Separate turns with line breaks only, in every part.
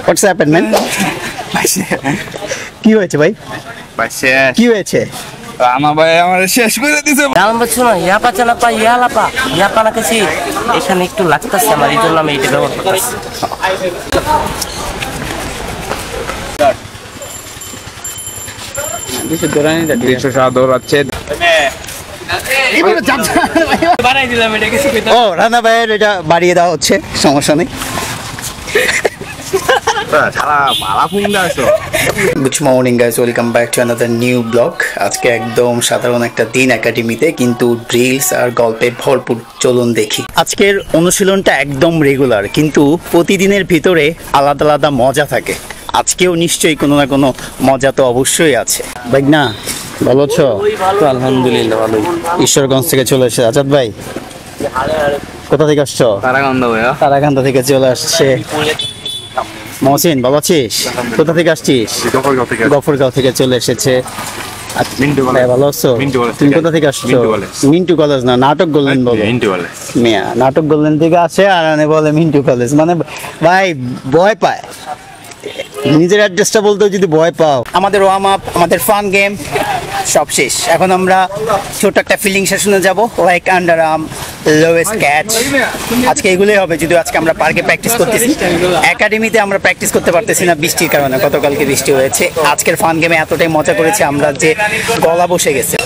What's happened, man? কি হয়েছে ভাই? কি হয়েছে?
আমার ভাই আমার শেষ করে দিয়েছে।
দাম বলছো না, ইয়াপা চালাপা ইয়ালাপা ইয়াপা না কাছে এখানে একটু লাগতেছে আমার, এই জন্য আমি এটা ব্যবহার করতেছি।
ও রানা ভাইয়ের এটা বাড়িয়ে দেওয়া হচ্ছে, সমস্যা নেই। Good morning guys, welcome back to another new blog. আজকে একদম সাধারণ একটা দিন একাডেমিতে, কিন্তু ড্রিলস আর গল্পে ভরপুর। চলুন দেখি। আজকের অনুশীলনটা একদম রেগুলার, কিন্তু প্রতিদিনের ভিতরে আলাদা আলাদা মজা থাকে। আজকেও নিশ্চয়ই কোনো না কোনো মজা তো অবশ্যই আছে। ভাই না ভালো আছো?
আলহামদুলিল্লাহ ভালোই।
ঈশ্বরগঞ্জ থেকে চলে এসেছে আজাদ ভাই। কোথা থেকে আসছো? তারাকান্দা থেকে চলে আসছে মহসিন। ভালো আছিস? কোথা থেকে আসছিস? গফরগাঁও থেকে চলে এসেছে। ভালো আছো? তুমি কোথা থেকে আসছো? মিন্টু কলেজ না, নাটক গোল্ডেন বলে। মিয়া নাটক গোল্ডেন থেকে আসে আর বলে মিন্টু কলেজ, মানে ভাই ভয় পায়। নিজের অ্যাড্রেসটা বলতেও যদি ভয় পাও। আমাদের ওয়ার্ম আপ, আমাদের ফান গেম সব শেষ। এখন আমরা ছোট একটা ফিলিং সেশনে যাব, like under arm, lowest catch. আজকে এগুলোই হবে, যদিও আজকে আমরা পার্কে প্র্যাকটিস করতেছি। একাডেমিতে আমরা প্র্যাকটিস করতে পারতেছি না বৃষ্টির কারণে, গতকালকে বৃষ্টি হয়েছে। আজকের ফান গেমে এতটাই মজা করেছি আমরা যে গলা বসে গেছে।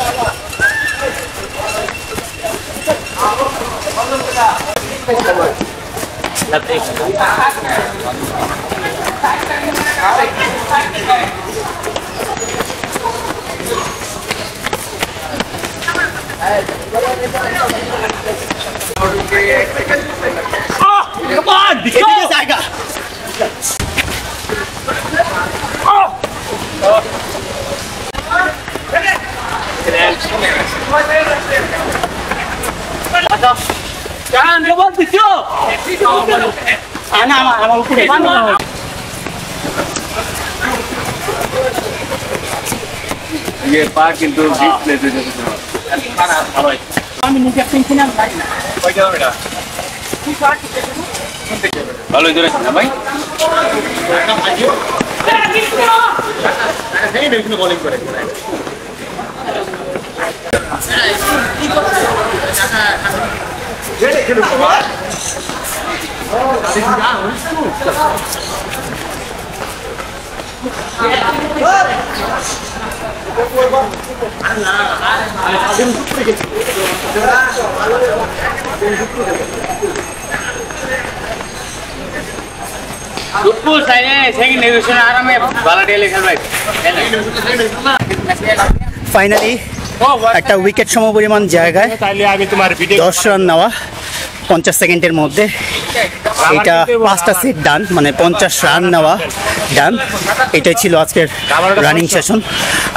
ভালোই ধরেছেন না ভাই? ফাইনালি একটা উইকেট সমপরিমাণ জায়গায় 10 রান নেওয়া 50 সেকেন্ডের মধ্যে। এটা 5টা সেট ডান, মানে 50 রান নেওয়া ডান। এটাই ছিল আজকের রানিং সেশন।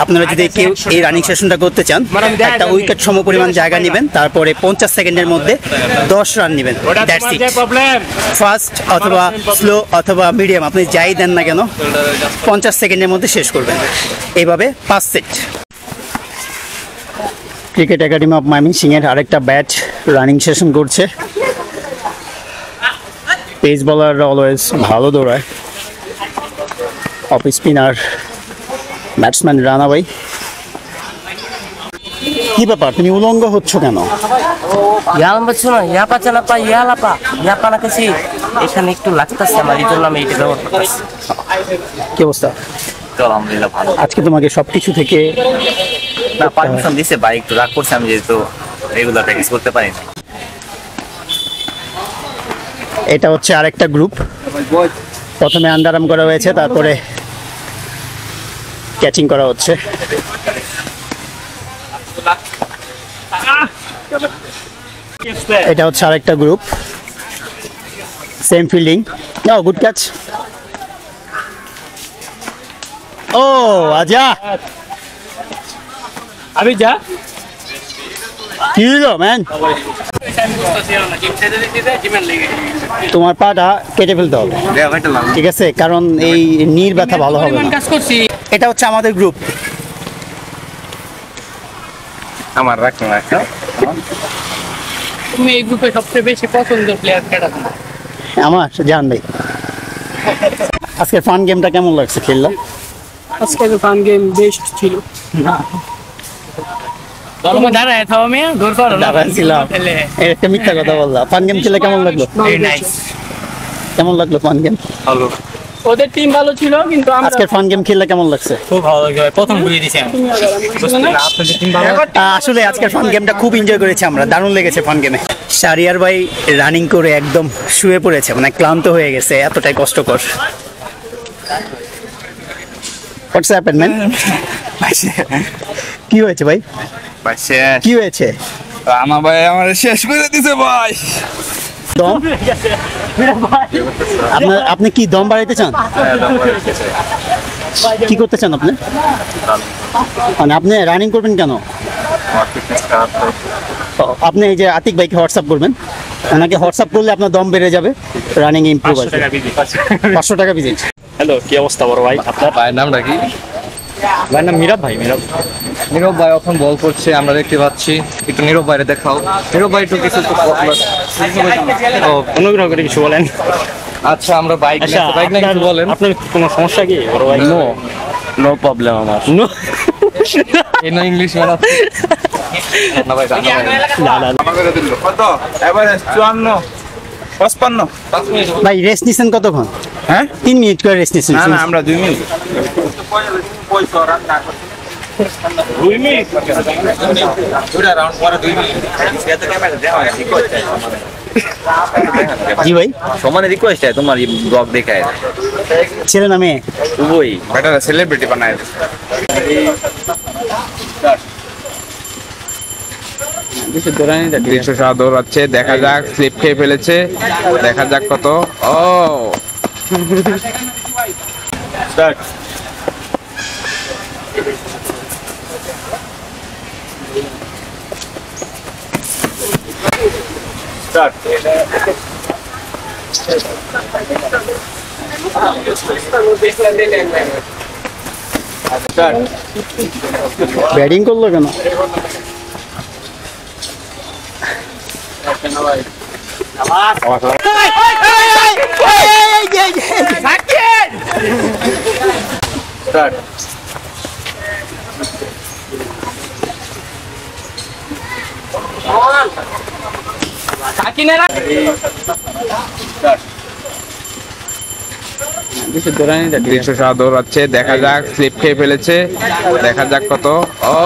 আপনারা যদি কেউ এই রানিং সেশনটা করতে চান, একটা উইকেট সমপরিমাণ জায়গা নেবেন, তারপরে 50 সেকেন্ডের মধ্যে 10 রান নেবেন। That's it. ফাস্ট অথবা স্লো অথবা মিডিয়াম, আপনি যাই দেন না কেন 50 সেকেন্ডের মধ্যে শেষ করবেন। এইভাবে 5 সেট। ক্রিকেট একাডেমি অফ ময়মনসিংহের আরেকটা ব্যাচ রানিং সেশন করছে। পেস বলাররা অলওয়েজ ভালো দৌড়ায়। অফ স্পিনার ব্যাটসম্যান রানা ভাই। কি ব্যাপার, তুমি উলঙ্গ হচ্ছ কেন?
ইয়ালাম বলছো না, ইয়াপা চালাপা ইয়ালাপা ইয়াপা না কাছে এখানে একটু লাগতেছে আমার, এই জন্য আমি এটা ব্যবহার করতেছি।
কি অবস্থা?
আলহামদুলিল্লাহ ভালো।
আজকে তোমাকে সবকিছু থেকে
না পারমিশন দিছে, ভাই একটু রাগ করছে, আমি যেহেতু রেগুলার প্র্যাকটিস করতে পারি না।
এটা হচ্ছে আরেকটা গ্রুপ। প্রথমে আন্ডার আর্ম করা হয়েছে, তারপরে ক্যাচিং করা হচ্ছে। এটা হচ্ছে আরেকটা গ্রুপ, সেম ফিল্ডিং। ও গুড ক্যাচ। ও আজা
अभी जा
কি হলো ম্যান? তোমার পাটা কেটে ফেলতে হবে, ঠিক আছে? কারণ এই নীর ব্যথা ভালো হবে না। এটা হচ্ছে আমাদের গ্রুপ।
আমার রাখো রাখো।
তুমি এই গ্রুপে সবচেয়ে বেশি পছন্দের প্লেয়ার কেডা?
আমার জান ভাই।
আজকের ফান গেমটা কেমন লাগছে খেললা?
আজকে ফান গেম বেস্ট ছিল।
দাঁড়াইছিলাম, একটা মিথ্যা কথা বললাম। ফান গেম খেলে কেমন লাগলো? কেমন লাগলো ফান গেম?
ভালো।
ওদের টিম ভালো ছিল কিন্তু
আজকের ফান গেম খেললে কেমন লাগছে?
খুব ভালো লাগলো, প্রথম ঘুরে দিছি আমি।
আসলে আজকের ফান গেমটা খুব এনজয় করেছি আমরা, দারুণ লেগেছে ফান গেমে। শারিয়ার ভাই রানিং করে একদম শুয়ে পড়েছে, মানে ক্লান্ত হয়ে গেছে, এতটাই কষ্টকর। হোয়াটস হ্যাপেন ম্যান? কি হয়েছে ভাই? কি হয়েছে?
আমার ভাই আমার শেষ করে দিছে ভাই।
দম? আপনি কি দম বাড়াইতে চান? কি করতে চান আপনি? মানে আপনি রানিং করবেন কেন? আপনি এই যে আতিক ভাইকে হোয়াটসঅ্যাপ করবেন, ওনাকে হোয়াটসঅ্যাপ করলে আপনার দম বেড়ে যাবে, রানিং ইমপ্রুভ আসবে। 500 টাকা ভিজিট।
হ্যালো, কি অবস্থা বড় ভাই? আপনার
ভাইয়ের নামটা কি?
ভাইয়ের নাম নীরব ভাই।
নীরব ভাই এখন বল করছে, আমরা দেখতে পাচ্ছি। একটু নীরব ভাইরে দেখাও। নীরব ভাই একটু কিছু
অনুগ্রহ করে কিছু বলেন।
আচ্ছা, আমরা বাইক বাইক নিয়ে কিছু বলেন।
আপনার কোনো সমস্যা কি বড় ভাই? নো প্রবলেম আমার। নো
এই না ইংলিশ মানে না ভাই, জানা ভাই।
না না
আমাদের দিল কত? এভারেজ 54 55।
ভাই রেস্ট নিছেন কতক্ষণ?
হ্যাঁ
3 মিনিট করে রেস্ট নিছেন।
না না, আমরা 2 মিনিট। 2 মিনিট দুটা রাউন্ড পরে 2 মিনিট। সেটা ক্যামেরা দেওয়া হয় ঠিক আছে।
জি ভাই,
সমানে রিকোয়েস্ট है তোমার ব্লগ দেখায়
ছেলে না মেয়ে?
ওই
বেটা সেলিব্রিটি বানায় দিছে। 307 দৌড়াচ্ছে, দেখা যাক। স্লিপ খেয়ে ফেলেছে, দেখা যাক কত। ও
স্টার্ট স্টার্ট
ব্যাটিং করলো কেন?
স্টার্ট
তিনশো দৌড়াচ্ছে, দেখা যাক। স্লিপ খেয়ে ফেলেছে, দেখা যাক কত। ও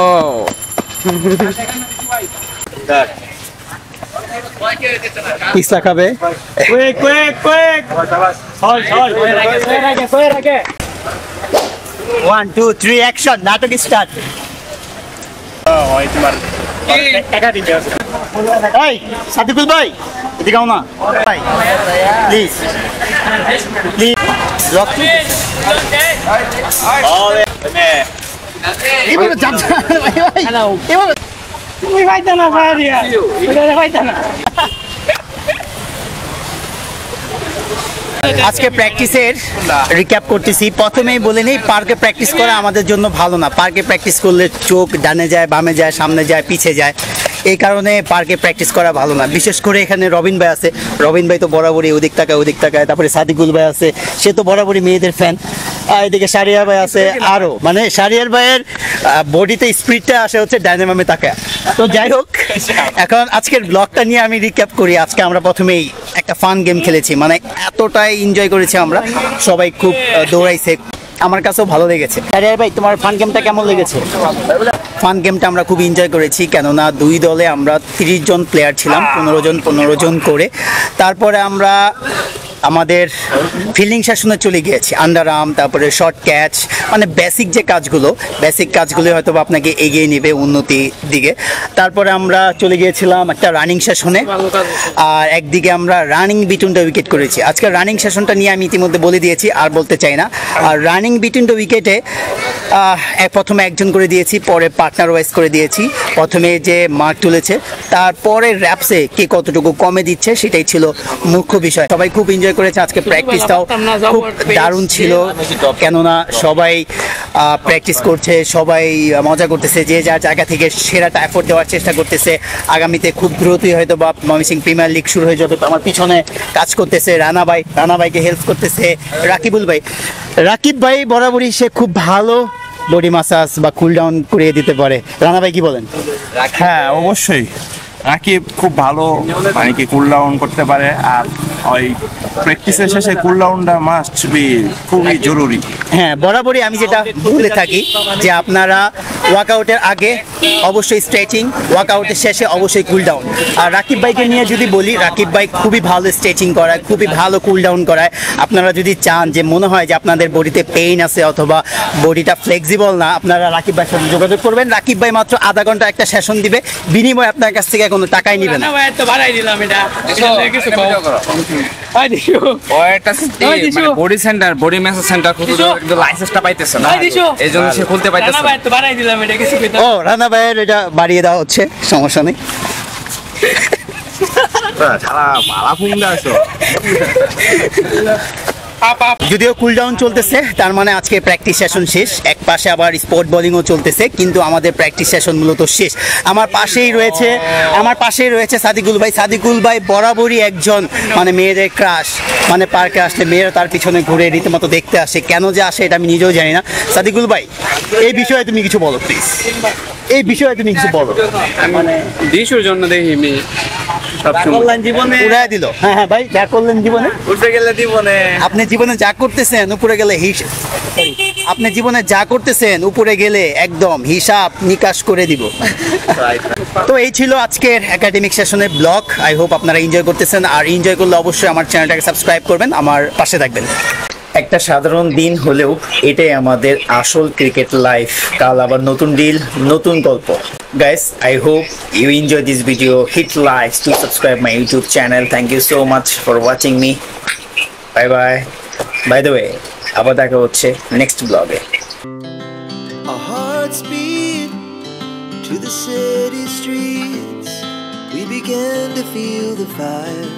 পিছলা খাবে।
কুইক কুইক কুইক ছল ছল
1 2 3 অ্যাকশন, নাটক স্টার্ট।
হয় তোমার টাকা দিতে আছে।
এই সাদিকুল ভাই, এদিকে আও না ভাই, প্লিজ প্লিজ। ব্লক এবারে জাম ভাই ভাই, এবারে
তুমি পাইতা না ভাইয়া, এটা পাইতা না।
আজকে প্র্যাকটিসের রিক্যাপ করতেছি। প্রথমেই বলে নেই, পার্কে প্র্যাকটিস করা আমাদের জন্য ভালো না। পার্কে প্র্যাকটিস করলে চোখ ডানে যায়, বামে যায়, সামনে যায়, পিছে যায়। এই কারণে পার্কে প্র্যাকটিস করা ভালো না। বিশেষ করে এখানে রবিন ভাই আছে, রবিন ভাই তো বরাবরই ওদিক তাকায়। তারপরে সাদিকুল ভাই আছে, সে তো বরাবরই মেয়েদের ফ্যান। এদিকে শারিয়ার ভাই আছে, আরও মানে শারিয়ার ভাইয়ের বডিতে স্পিডটা আসে হচ্ছে ডাইনে বামে তাকায়। তো যাই হোক, এখন আজকের ব্লগটা নিয়ে আমি রিক্যাপ করি। আজকে আমরা প্রথমেই একটা ফান গেম খেলেছি, মানে এতটাই এনজয় করেছি আমরা, সবাই খুব দৌড়াইছে, আমার কাছেও ভালো লেগেছে। শারিয়ার ভাই, তোমার ফান গেমটা কেমন লেগেছে? ফান গেমটা আমরা খুব এনজয় করেছি, কেননা দুই দলে আমরা 30 জন প্লেয়ার ছিলাম, 15 জন করে। তারপরে আমরা আমাদের ফিল্ডিং সেশনে চলে গিয়েছি, আন্ডার আর্ম, তারপরে শর্ট ক্যাচ, মানে বেসিক কাজগুলো হয়তো আপনাকে এগিয়ে নেবে উন্নতির দিকে। তারপরে আমরা চলে গিয়েছিলাম একটা রানিং সেশনে, আর একদিকে আমরা রানিং বিটুইন দ্য উইকেট করেছি। আজকে রানিং সেশনটা নিয়ে আমি ইতিমধ্যে বলে দিয়েছি, আর বলতে চাই না। আর রানিং বিটুইন দ্য উইকেটে প্রথমে একজন করে দিয়েছি, পরে পার্টনার ওয়াইজ করে দিয়েছি। প্রথমে যে মার্ক তুলেছে, তারপরে র্যাপসে কে কতটুকু কমে দিচ্ছে, সেটাই ছিল মুখ্য বিষয়। সবাই খুব এনজয় করেছে। আজকে প্র্যাকটিসটাও খুব দারুণ ছিল, কেননা সবাই প্র্যাকটিস করছে, সবাই মজা করতেছে, যে যার জায়গা থেকে সেরাটা এফোর্ট দেওয়ার চেষ্টা করতেছে। আগামীতে খুব দ্রুতই হয়তো বা ময়মনসিংহ প্রিমিয়ার লিগ শুরু হয়ে যাবে। আমার পিছনে কাজ করতেছে রানা ভাইকে হেল্প করতেছে রাকিবুল ভাই। রাকিব ভাই বরাবরই সে খুব ভালো বডি মাসাজ বা কুল ডাউন করিয়ে দিতে পারে। রানা ভাই কি বলেন?
হ্যাঁ অবশ্যই, রাকিব খুব ভালো মানে কি কুল ডাউন করতে পারে, আর ওই প্র্যাকটিসের শেষে কুল ডাউনটা মাস্ট বি, খুবই জরুরি।
হ্যাঁ, বরাবরই আমি যেটা বলে থাকি যে আপনারা ওয়ার্কআউটের আগে অবশ্যই স্ট্রেচিং, ওয়ার্কআউটের শেষে অবশ্যই কুল ডাউন। আর রাকিব ভাইকে নিয়ে যদি বলি, রাকিব ভাই খুবই ভালো স্ট্রেচিং করায়, খুবই ভালো কুল ডাউন করায়। আপনারা যদি চান যে মনে হয় যে আপনাদের বডিতে পেইন আছে অথবা বডিটা ফ্লেক্সিবল না, আপনারা রাকিব ভাইয়ের সাথে যোগাযোগ করবেন। রাকিব ভাই মাত্র আধা ঘন্টা একটা সেশন দিবে, বিনিময়ে আপনার কাছ থেকে কোনো টাকাই নেবে না।
তো বাড়াই দিলাম এটা কিছু ভাই দিশু
ও একটা body centre, body massage centre খুলতে লাইসেন্সটা পাইতেছে না, এইজন্য সে খুলতে পাইতেছে না।
ভাই তো বাড়াই দিলাম এটা কিছু কইতে।
ও রানা ভাইয়ের এটা বাড়িয়ে দেওয়া হচ্ছে, সমস্যা নেই।
ছাড়া ভাড়া ফুংটা আছো।
যদিও কুল ডাউন চলতেছে, তার মানে আজকে প্র্যাকটিস সেশন শেষ। এক পাশে আবার স্পোর্ট বোলিংও চলতেছে, কিন্তু আমাদের প্র্যাকটিস সেশন মূলত শেষ। আমার পাশেই রয়েছে সাদিকুল ভাই বরাবরই একজন মানে মেয়েদের ক্রাশ, মানে পার্কে আসলে মেয়েরা তার পিছনে ঘুরে রীতিমতো দেখতে আসে। কেন যে আসে এটা আমি নিজেও জানি না। সাদিকুল ভাই, এই বিষয়ে তুমি কিছু বলো প্লিজ, এই বিষয়ে তুমি কিছু বলো। মানে
দিশুর জন্য দেখি আমি
করলেন জীবনে উড়ায় দিল। হ্যাঁ ভাই, যা করলেন জীবনে
উঠে গেলে জীবনে
আপনি জীবনে যা করতেছেন উপরে গেলে আপনি জীবনে যা করতেছেন উপরে গেলে একদম হিসাব নিকাশ করে দিব। তো এই ছিল আজকের একাডেমিক সেশনের ব্লগ। আই হোপ আপনারা এনজয় করতেছেন, আর এনজয় করলে অবশ্যই আমার চ্যানেলটাকে সাবস্ক্রাইব করবেন, আমার পাশে থাকবেন। একটা সাধারণ দিন হলেও এটাই আমাদের আসল ক্রিকেট লাইফ। কাল আবার নতুন ডিল, নতুন গল্প। Guys, I hope you enjoy this video. Hit likes to subscribe my YouTube channel. Thank you so much for watching me. Bye bye. By the way, আবার দেখা হচ্ছে নেক্সট ব্লগে।
Our hearts beat to the city streets. We began to feel the fire.